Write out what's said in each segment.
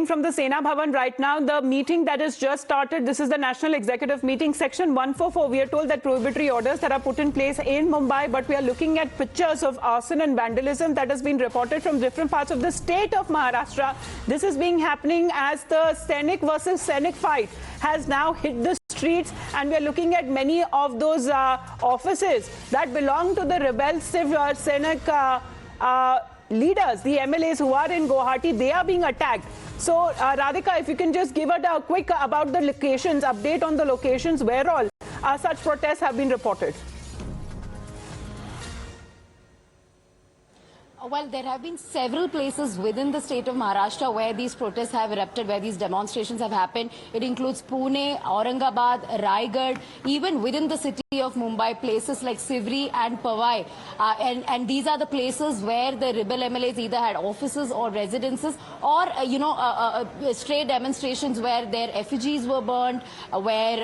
From the Sena Bhavan right now, the meeting that has just started, this is the National Executive Meeting, Section 144. We are told that prohibitory orders that are put in place in Mumbai, but we are looking at pictures of arson and vandalism that has been reported from different parts of the state of Maharashtra. This is being happening as the Sainik versus Sainik fight has now hit the streets, and we are looking at many of those offices that belong to the rebel Sainik leaders, the MLAs who are in Guwahati. They are being attacked. So, Radhika, if you can just give us a quick about the locations, update on the locations where all such protests have been reported. Well, there have been several places within the state of Maharashtra where these protests have erupted, where these demonstrations have happened. It includes Pune, Aurangabad, Raigad, even within the city of Mumbai, places like Sivri and Powai. And these are the places where the rebel MLAs either had offices or residences, or, stray demonstrations where their effigies were burned, where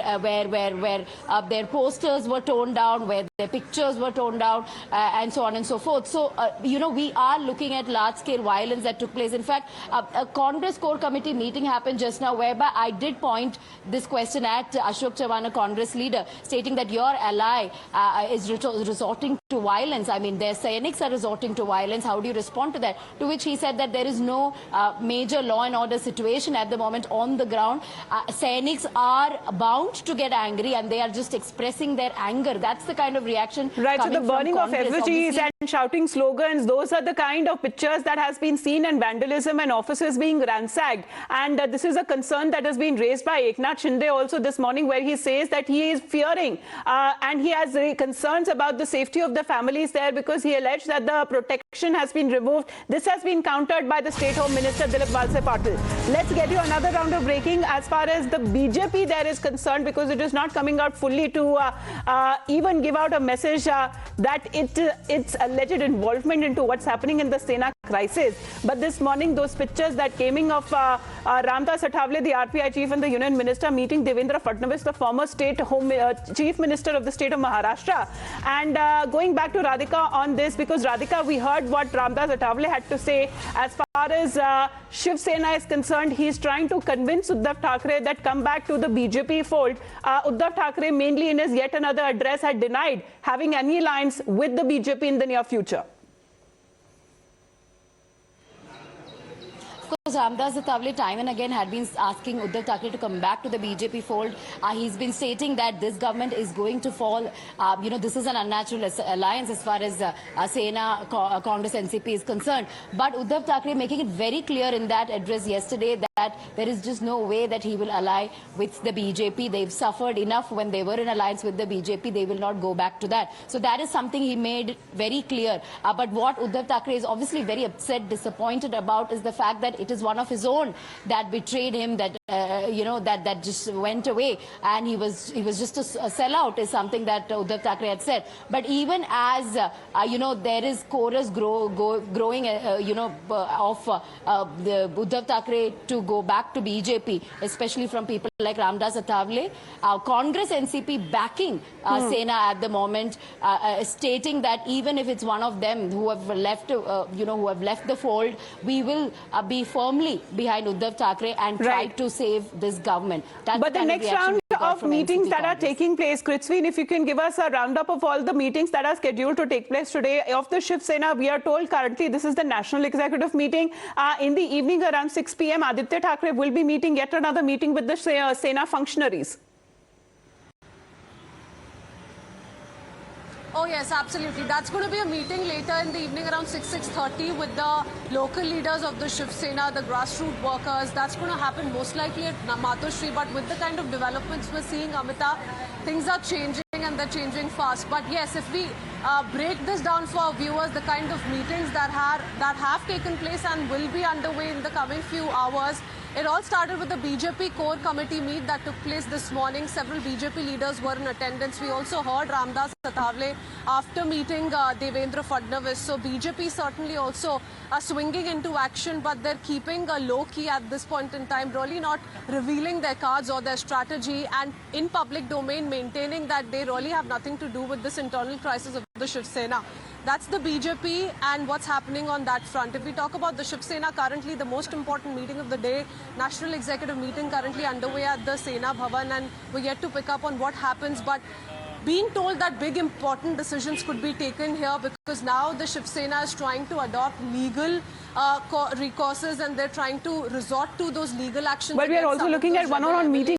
their posters were torn down, where their pictures were torn down, and so on and so forth. So, we are looking at large-scale violence that took place. In fact, a Congress core committee meeting happened just now, whereby I did point this question at Ashok Chavan, a Congress leader, stating that your ally is resorting to violence. I mean, their Sainiks are resorting to violence. How do you respond to that? To which he said that there is no major law and order situation at the moment on the ground. Sainiks are bound to get angry, and they are just expressing their anger. That's the kind of reaction. Right, so the burning of effigies and shouting slogans, those are the kind of pictures that has been seen, and vandalism and offices being ransacked. And this is a concern that has been raised by Eknath Shinde also this morning, where he says that he is fearing and he has concerns about the safety of the families there, because he alleged that the protection has been removed. This has been countered by the State Home Minister Dilip Walse Patil. Let's get you another round of breaking as far as the BJP there is concerned, because it is not coming out fully to even give out a message that its alleged involvement into what's happening in the Sena crisis. But this morning, those pictures that came in of Ramdas Athavale, the RPI chief, and the Union Minister meeting Devendra Fadnavis, the former state chief minister of the state of Maharashtra. And going back to Radhika on this, because Radhika, we heard what Ramdas Athavale had to say. As far as Shiv Sena is concerned, he is trying to convince Uddhav Thackeray that come back to the BJP fold. Uddhav Thackeray, mainly in his yet another address, had denied having any alliance with the BJP in the near future. Ramdas Athavale time and again had been asking Uddhav Thackeray to come back to the BJP fold. He's been stating that this government is going to fall. This is an unnatural alliance as far as Sena, Congress, NCP is concerned. But Uddhav Thackeray making it very clear in that address yesterday that there is just no way that he will ally with the BJP. They've suffered enough when they were in alliance with the BJP. They will not go back to that. So that is something he made very clear. But what Uddhav Thackeray is obviously very upset, disappointed about is the fact that it is one of his own that betrayed him, that that just went away, and he was just a sellout, is something that Uddhav Thackeray had said. But even as there is chorus growing of the Uddhav Thackeray to go back to BJP, especially from people like Ramdas Athavale, Congress, NCP backing Sena at the moment, stating that even if it's one of them who have left, who have left the fold, we will be firmly behind Uddhav Thackeray and try to save this government. That's but the next round of meetings that are taking place, Kritsveen, if you can give us a roundup of all the meetings that are scheduled to take place today of the Shiv Sena. We are told currently this is the National Executive Meeting. In the evening around 6 p.m, Aditya Thackeray will be meeting yet another meeting with the Sena functionaries. Oh yes, absolutely. That's going to be a meeting later in the evening around 6:30 with the local leaders of the Shiv Sena, the grassroots workers. That's going to happen most likely at Matoshri. But with the kind of developments we're seeing, Amita, things are changing and they're changing fast. But yes, if we break this down for our viewers, the kind of meetings that have taken place and will be underway in the coming few hours. It all started with the BJP core committee meet that took place this morning. Several BJP leaders were in attendance. We also heard Ramdas Athavale after meeting Devendra Fadnavis. So BJP certainly also swinging into action, but they're keeping a low key at this point in time, really not revealing their cards or their strategy, and in public domain maintaining that they really have nothing to do with this internal crisis of the Shiv Sena. That's the BJP and what's happening on that front. If we talk about the Shiv Sena, currently the most important meeting of the day, National Executive Meeting currently underway at the Sena Bhavan, and we're yet to pick up on what happens. But being told that big important decisions could be taken here, because now the Shiv Sena is trying to adopt legal recourses, and they're trying to resort to those legal actions. But we are against also some of looking those at one-on-one rebel meetings.